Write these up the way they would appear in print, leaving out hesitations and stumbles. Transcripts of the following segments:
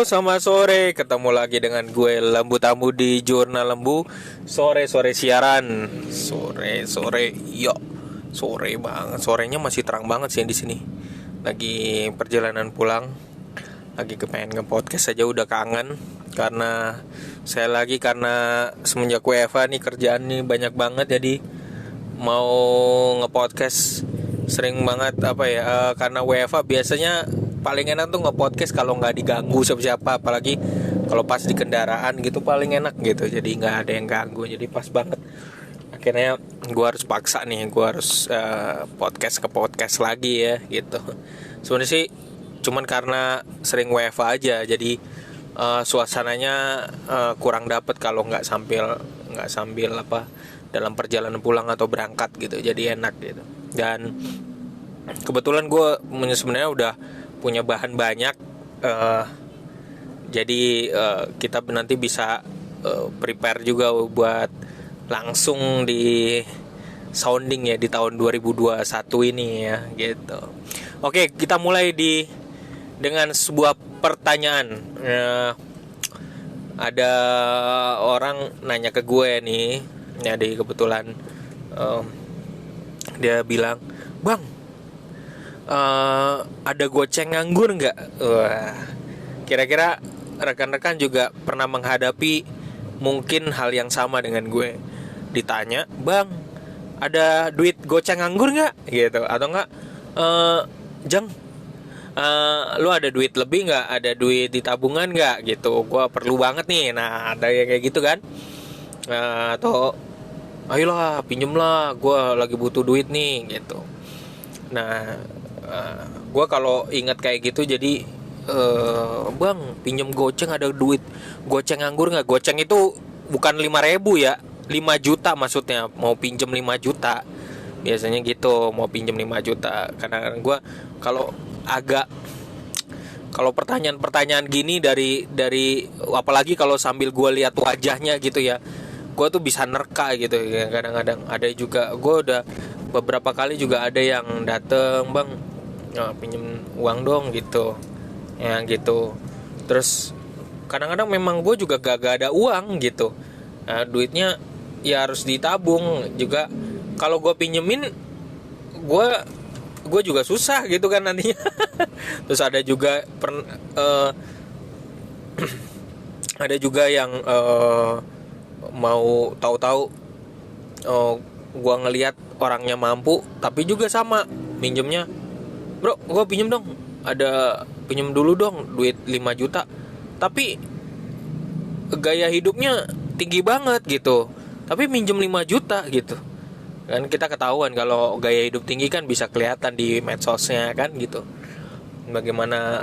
selamat sore. Ketemu lagi dengan gue Lembu Tamu di Jurnal Lembu. Sore siaran. Sore. Yo. Sore banget. Sorenya masih terang banget sih di sini. Lagi perjalanan pulang. Lagi kepengen nge-podcast aja udah kangen. Karena semenjak WFH nih kerjaan nih banyak banget, jadi mau nge-podcast sering banget karena WFH biasanya paling enak tuh nge-podcast kalau nggak diganggu siapa-siapa, apalagi kalau pas di kendaraan gitu paling enak gitu, jadi nggak ada yang ganggu, jadi pas banget. Akhirnya gue harus paksa nih, gue harus podcast lagi ya gitu. Sebenarnya sih cuman karena sering WFH aja, jadi suasananya kurang dapet kalau nggak sambil dalam perjalanan pulang atau berangkat gitu, jadi enak gitu. Dan kebetulan gue sebenarnya udah punya bahan banyak, jadi kita nanti bisa prepare juga buat langsung di sounding ya di tahun 2021 ini ya gitu. Oke, kita mulai dengan sebuah pertanyaan. Ada orang nanya ke gue nih, jadi kebetulan dia bilang, "Bang, ada goceng nganggur nggak?" Wah, kira-kira rekan-rekan juga pernah menghadapi mungkin hal yang sama dengan gue. Ditanya, "Bang, ada duit goceng nganggur nggak?" Gitu, atau nggak, "Jeng, lu ada duit lebih nggak? Ada duit di tabungan nggak?" Gitu, gue perlu banget nih. Nah, ada yang kayak gitu kan. Atau, "Ayolah, pinjem lah, gue lagi butuh duit nih." Gitu. Nah, gue kalau ingat kayak gitu jadi, "Bang, pinjem goceng, ada duit goceng nganggur nggak?" Goceng itu bukan 5.000 ya, 5 juta maksudnya, mau pinjem 5 juta. Biasanya gitu, mau pinjem 5 juta. Karena gue kalau pertanyaan-pertanyaan gini dari apalagi kalau sambil gue lihat wajahnya gitu ya, gue tuh bisa nerka gitu ya. Kadang-kadang ada juga, gue udah beberapa kali juga ada yang dateng, "Bang, pinjem uang dong," gitu ya gitu. Terus kadang-kadang memang gue juga gak ada uang gitu. Nah, duitnya ya harus ditabung juga. Kalau gue pinjemin, gue juga susah gitu kan nantinya. Terus ada juga ada juga yang mau tahu-tahu gue ngelihat orangnya mampu, tapi juga sama minjemnya, "Bro, gue pinjem dong, pinjem dulu dong duit 5 juta, tapi gaya hidupnya tinggi banget gitu, tapi minjem 5 juta gitu." Kan kita ketahuan kalau gaya hidup tinggi kan bisa kelihatan di medsosnya kan gitu, bagaimana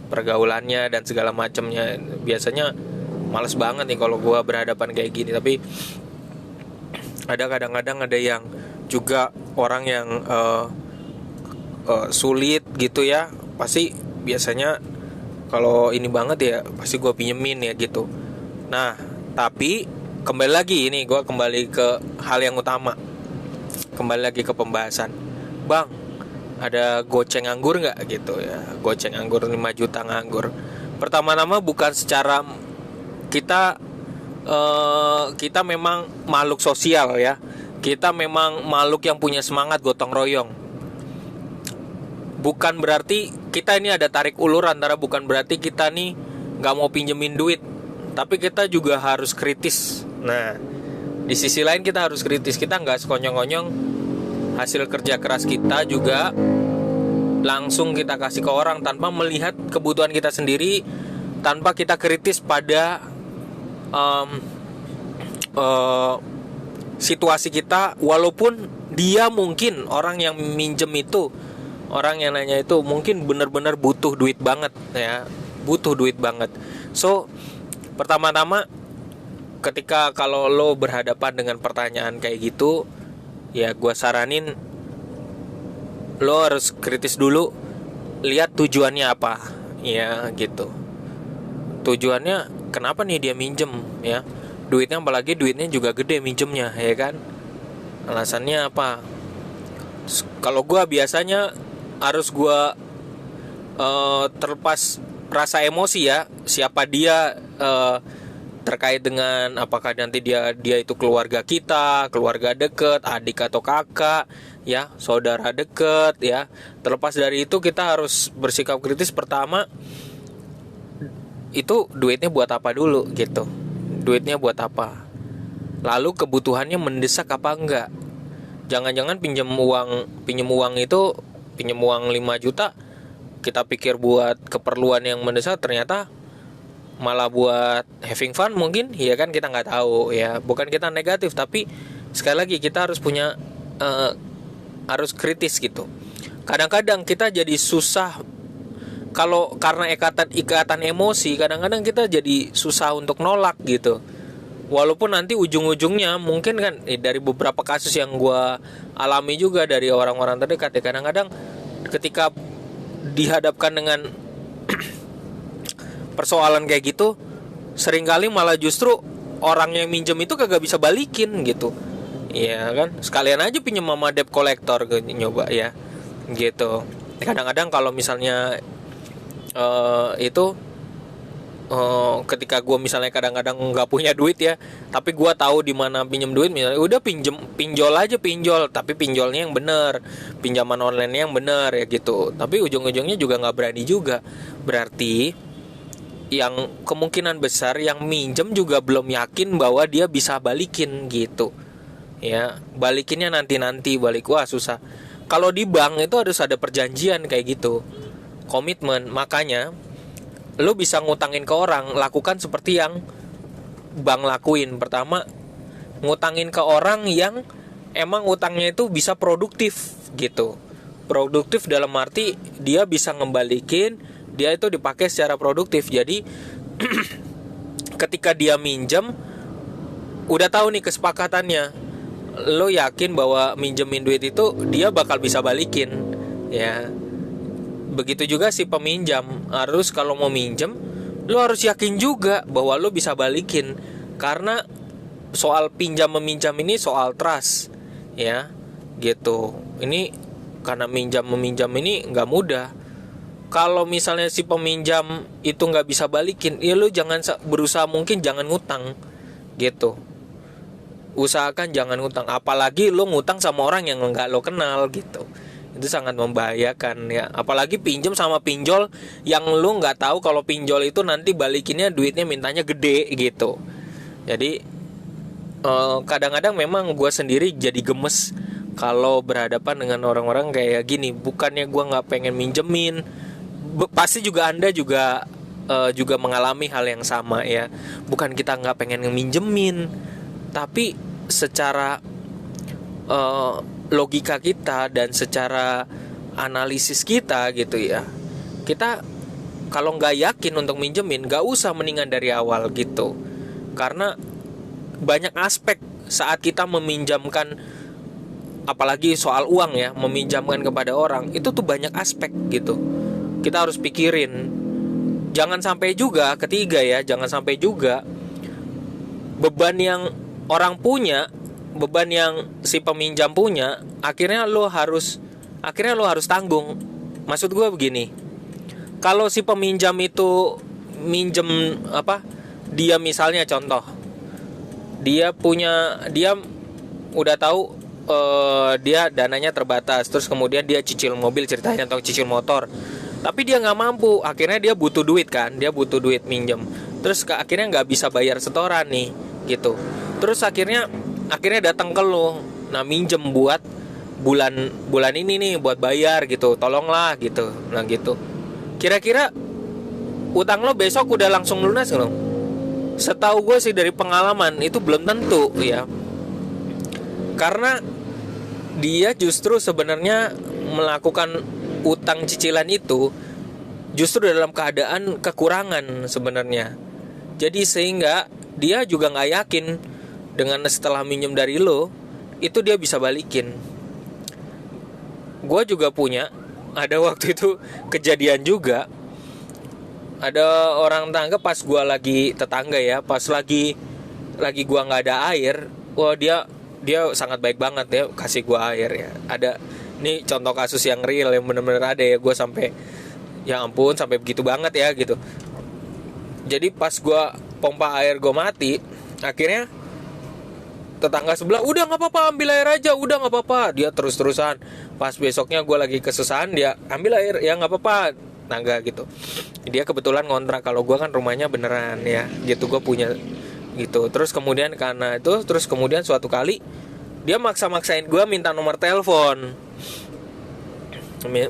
pergaulannya dan segala macamnya. Biasanya males banget nih kalau gue berhadapan kayak gini. Tapi kadang-kadang ada yang juga orang yang sulit gitu ya, pasti biasanya kalau ini banget ya pasti gue pinjemin ya gitu. Nah, tapi kembali lagi ke hal yang utama, kembali lagi ke pembahasan. "Bang, ada goceng nganggur nggak?" gitu ya. Goceng nganggur 5 juta nganggur. Pertama-tama bukan secara kita memang makhluk sosial ya. Kita memang makhluk yang punya semangat gotong royong. Bukan berarti kita ini ada tarik ulur bukan berarti kita nih nggak mau pinjemin duit, tapi kita juga harus kritis. Nah, di sisi lain kita harus kritis. Kita nggak sekonyong-konyong hasil kerja keras kita juga langsung kita kasih ke orang tanpa melihat kebutuhan kita sendiri, tanpa kita kritis pada situasi kita. Walaupun dia mungkin orang yang minjem itu, orang yang nanya itu mungkin benar-benar butuh duit banget ya, butuh duit banget. So, pertama-tama ketika kalau lo berhadapan dengan pertanyaan kayak gitu, ya gue saranin lo harus kritis dulu, lihat tujuannya apa ya gitu. Tujuannya kenapa nih dia minjem ya, duitnya, apalagi duitnya juga gede minjemnya ya kan, alasannya apa. Kalau gue biasanya harus gue terlepas rasa emosi ya, siapa dia, terkait dengan apakah nanti dia itu keluarga kita, keluarga deket, adik atau kakak, ya, saudara deket, ya. Terlepas dari itu kita harus bersikap kritis. Pertama, itu duitnya buat apa dulu gitu, duitnya buat apa, lalu kebutuhannya mendesak apa enggak. Jangan-jangan pinjam uang itu, pinjam uang 5 juta, kita pikir buat keperluan yang mendesak, ternyata malah buat having fun mungkin, ya kan, kita nggak tahu ya. Bukan kita negatif, tapi sekali lagi kita harus punya harus kritis gitu. Kadang-kadang kita jadi susah kalau karena ikatan emosi, kadang-kadang kita jadi susah untuk nolak gitu. Walaupun nanti ujung-ujungnya mungkin kan, dari beberapa kasus yang gue alami juga dari orang-orang terdekat ya, kadang-kadang ketika dihadapkan dengan persoalan kayak gitu, seringkali malah justru orang yang minjem itu kagak bisa balikin gitu. Iya kan, sekalian aja pinjam sama debt collector nyoba ya gitu. Kadang-kadang kalau misalnya ketika gue misalnya kadang-kadang nggak punya duit ya, tapi gue tahu di mana pinjam duit, misalnya udah pinjol aja, tapi pinjolnya yang bener, pinjaman online yang bener ya gitu. Tapi ujung-ujungnya juga nggak berani juga. Berarti yang kemungkinan besar yang minjem juga belum yakin bahwa dia bisa balikin gitu ya. Balikinnya nanti balik, wah susah. Kalau di bank itu harus ada perjanjian kayak gitu, komitmen. Makanya lo bisa ngutangin ke orang, lakukan seperti yang bank lakuin. Pertama, ngutangin ke orang yang emang utangnya itu bisa produktif gitu. Produktif dalam arti dia bisa ngembalikin, dia itu dipakai secara produktif. Jadi ketika dia minjem, udah tahu nih kesepakatannya, lo yakin bahwa minjemin duit itu dia bakal bisa balikin ya. Begitu juga si peminjam, harus kalau mau minjem, lo harus yakin juga bahwa lo bisa balikin. Karena soal pinjam meminjam ini soal trust ya gitu. Ini karena meminjam ini nggak mudah. Kalau misalnya si peminjam itu nggak bisa balikin, ya lo jangan berusaha mungkin jangan ngutang gitu. Usahakan jangan ngutang, apalagi lo ngutang sama orang yang nggak lo kenal gitu. Itu sangat membahayakan ya. Apalagi pinjam sama pinjol yang lu nggak tahu kalau pinjol itu nanti balikinnya duitnya mintanya gede gitu. Jadi kadang-kadang memang gue sendiri jadi gemes kalau berhadapan dengan orang-orang kayak gini. Bukannya gue nggak pengen minjemin, pasti juga Anda juga mengalami hal yang sama ya. Bukan kita nggak pengen minjemin, tapi secara logika kita dan secara analisis kita gitu ya, kita kalau nggak yakin untuk minjemin, nggak usah, mendingan dari awal gitu. Karena banyak aspek saat kita meminjamkan, apalagi soal uang ya, meminjamkan kepada orang, itu tuh banyak aspek gitu. Kita harus pikirin. Jangan sampai juga, ketiga ya, jangan sampai juga beban yang orang punya, beban yang si peminjam punya, akhirnya lo harus tanggung. Maksud gue begini, kalau si peminjam itu minjem dia misalnya contoh, dia udah tahu dia dananya terbatas, terus kemudian dia cicil mobil ceritanya atau cicil motor, tapi dia nggak mampu, akhirnya dia butuh duit kan, dia butuh duit minjem, terus akhirnya nggak bisa bayar setoran nih gitu, terus akhirnya datang ke lo, nah minjem buat bulan ini nih buat bayar gitu, tolonglah gitu, nah gitu. Kira-kira utang lo besok udah langsung lunas nggak? Setahu gue sih dari pengalaman itu belum tentu ya, karena dia justru sebenarnya melakukan utang cicilan itu justru dalam keadaan kekurangan sebenarnya. Jadi sehingga dia juga nggak yakin dengan setelah minjem dari lo itu dia bisa balikin. Gue juga punya, ada waktu itu kejadian juga, ada orang tetangga pas gue lagi tetangga ya, pas lagi gue nggak ada air, wah dia sangat baik banget ya, kasih gue air ya. Ada nih contoh kasus yang real yang benar-benar ada ya, gue sampai Ya ampun, sampai begitu banget ya gitu. Jadi pas gue pompa air gue mati, akhirnya tetangga sebelah, udah nggak apa-apa, ambil air aja, udah nggak apa-apa. Dia terus-terusan. Pas besoknya gue lagi kesusahan, dia ambil air, ya nggak apa-apa, tangga gitu. Dia kebetulan ngontrak, kalau gue kan rumahnya beneran ya gitu, gue punya gitu. Terus kemudian karena itu, terus kemudian suatu kali dia maksa-maksain gue minta nomor telepon,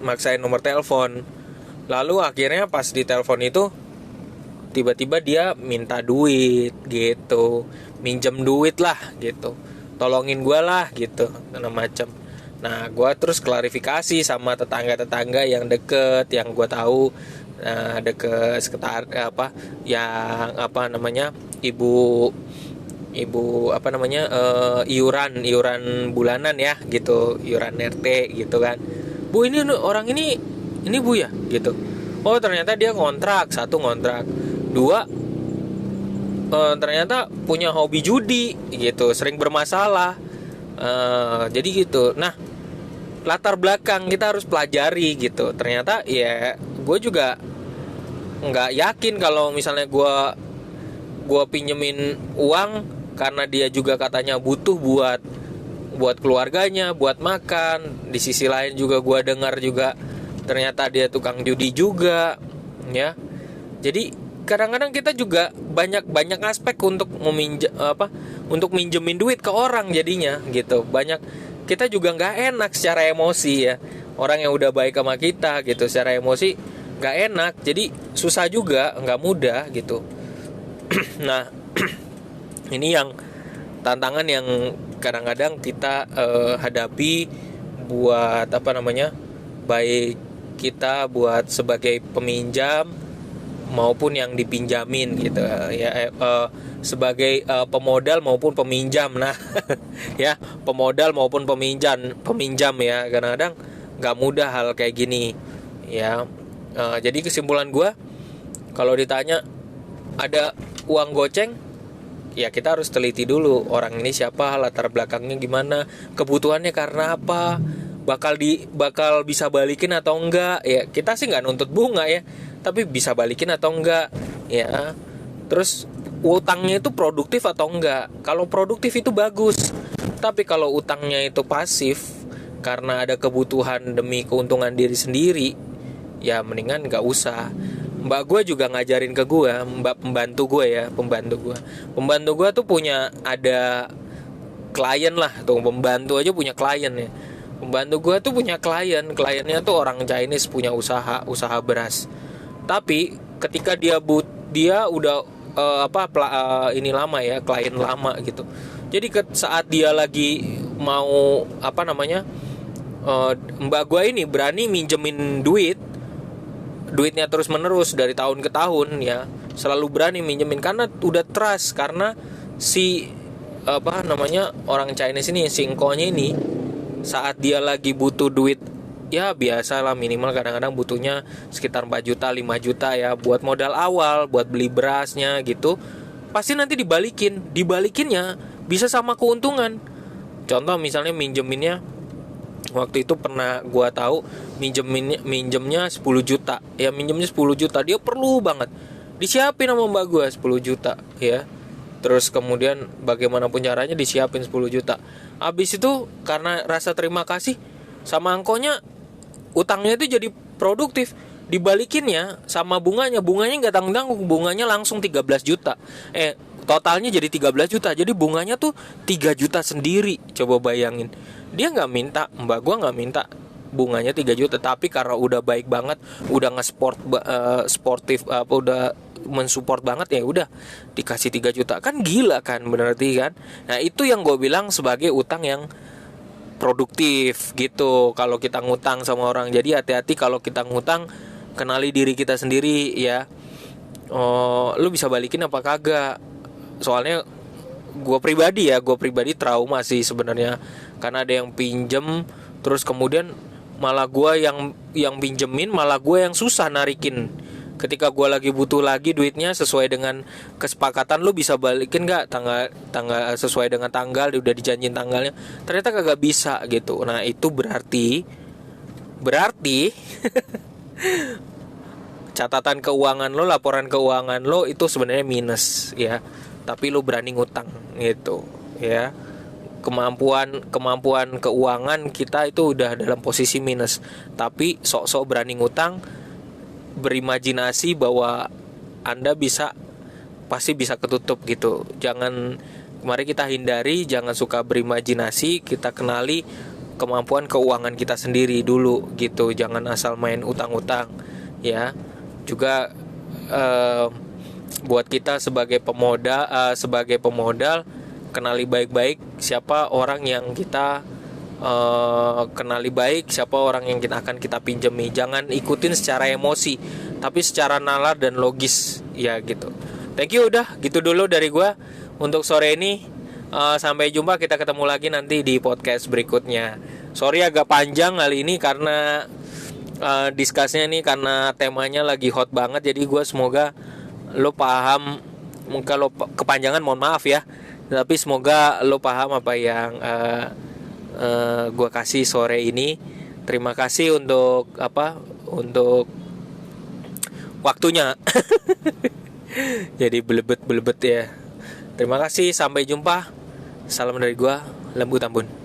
maksain nomor telepon. Lalu akhirnya pas di telepon itu tiba-tiba dia minta duit gitu, minjem duit lah gitu, tolongin gue lah gitu, segala macam. Nah gue terus klarifikasi sama tetangga-tetangga yang deket, yang gue tahu, deket sekitar apa, yang apa namanya, ibu apa namanya, iuran bulanan ya gitu, iuran RT gitu kan. Bu, ini orang ini bu ya gitu. Oh ternyata dia ngontrak, satu ngontrak, dua ternyata punya hobi judi gitu, sering bermasalah. Jadi gitu. Nah latar belakang kita harus pelajari gitu. Ternyata ya gue juga nggak yakin kalau misalnya gue pinjemin uang karena dia juga katanya butuh buat keluarganya, buat makan. Di sisi lain juga gue dengar juga ternyata dia tukang judi juga ya. Jadi kadang-kadang kita juga banyak aspek untuk untuk minjemin duit ke orang jadinya gitu. Banyak, kita juga nggak enak secara emosi ya. Orang yang udah baik sama kita gitu, secara emosi nggak enak. Jadi susah juga, nggak mudah gitu. Nah ini yang tantangan yang kadang-kadang kita hadapi buat apa namanya, baik kita buat sebagai peminjam maupun yang dipinjamin gitu ya, sebagai pemodal maupun peminjam. Nah ya, pemodal maupun peminjam ya, kadang-kadang nggak mudah hal kayak gini ya. Jadi kesimpulan gue, kalau ditanya ada uang goceng, ya kita harus teliti dulu orang ini siapa, latar belakangnya gimana, kebutuhannya karena apa, bakal bisa balikin atau enggak ya. Kita sih nggak nuntut bunga ya, tapi bisa balikin atau enggak ya. Terus utangnya itu produktif atau enggak. Kalau produktif itu bagus, tapi kalau utangnya itu pasif karena ada kebutuhan demi keuntungan diri sendiri, ya mendingan nggak usah. Mbak gue juga ngajarin ke gue, pembantu gue tuh punya, ada klien lah tuh, pembantu aja punya klien ya. Pembantu gue tuh punya kliennya tuh orang Chinese, punya usaha beras. Tapi ketika dia udah ini lama ya, klien lama gitu. Jadi saat dia lagi mau apa namanya, mbak gue ini berani minjemin duitnya terus menerus dari tahun ke tahun ya, selalu berani minjemin karena udah trust, karena si apa namanya, orang Chinese ini, singkonya ini, saat dia lagi butuh duit ya biasa lah, minimal kadang-kadang butuhnya sekitar 4 juta 5 juta ya, buat modal awal, buat beli berasnya gitu, pasti nanti dibalikinnya bisa sama keuntungan. Contoh misalnya minjeminnya, waktu itu pernah gua tahu minjemnya 10 juta ya, minjemnya 10 juta, dia perlu banget, disiapin sama mbak gua 10 juta ya. Terus kemudian bagaimanapun caranya disiapin 10 juta. Habis itu karena rasa terima kasih sama angkonya, utangnya itu jadi produktif, dibalikinnya sama bunganya nggak tanggung-tanggung, bunganya langsung 13 juta. Totalnya jadi 13 juta. Jadi bunganya tuh 3 juta sendiri. Coba bayangin. Dia nggak minta, mbak gua nggak minta bunganya 3 juta, tapi karena udah baik banget, udah sportif, udah mensupport banget, ya udah dikasih 3 juta. Kan gila kan, berarti kan. Nah itu yang gue bilang sebagai utang yang produktif gitu. Kalau kita ngutang sama orang, jadi hati-hati kalau kita ngutang, kenali diri kita sendiri ya. Lu bisa balikin apa kagak? Soalnya gue pribadi trauma sih sebenarnya, karena ada yang pinjem terus kemudian malah gue yang pinjemin, malah gue yang susah narikin. Ketika gue lagi butuh lagi duitnya sesuai dengan kesepakatan, lu bisa balikin nggak tanggal sesuai dengan tanggal, udah dijanjin tanggalnya, ternyata kagak bisa gitu. Nah itu berarti catatan keuangan lo, laporan keuangan lo itu sebenarnya minus ya, tapi lo berani ngutang gitu ya. Kemampuan keuangan kita itu udah dalam posisi minus, tapi sok-sok berani ngutang, berimajinasi bahwa Anda pasti bisa ketutup gitu. Mari kita hindari, jangan suka berimajinasi, kita kenali kemampuan keuangan kita sendiri dulu gitu. Jangan asal main utang-utang ya. Juga buat kita sebagai pemodal, kenali baik-baik siapa orang yang kita kenali baik, siapa orang yang akan kita pinjami. Jangan ikutin secara emosi, tapi secara nalar dan logis ya gitu. Thank you, udah gitu dulu dari gua untuk sore ini. Sampai jumpa, kita ketemu lagi nanti di podcast berikutnya. Sorry agak panjang kali ini karena discussnya nih, karena temanya lagi hot banget. Jadi gue semoga lo paham. Kalau kepanjangan mohon maaf ya, tapi semoga lo paham apa yang gue kasih sore ini. Terima kasih untuk waktunya. Jadi belebet ya. Terima kasih, sampai jumpa. Salam dari gue, Lembu Tambun.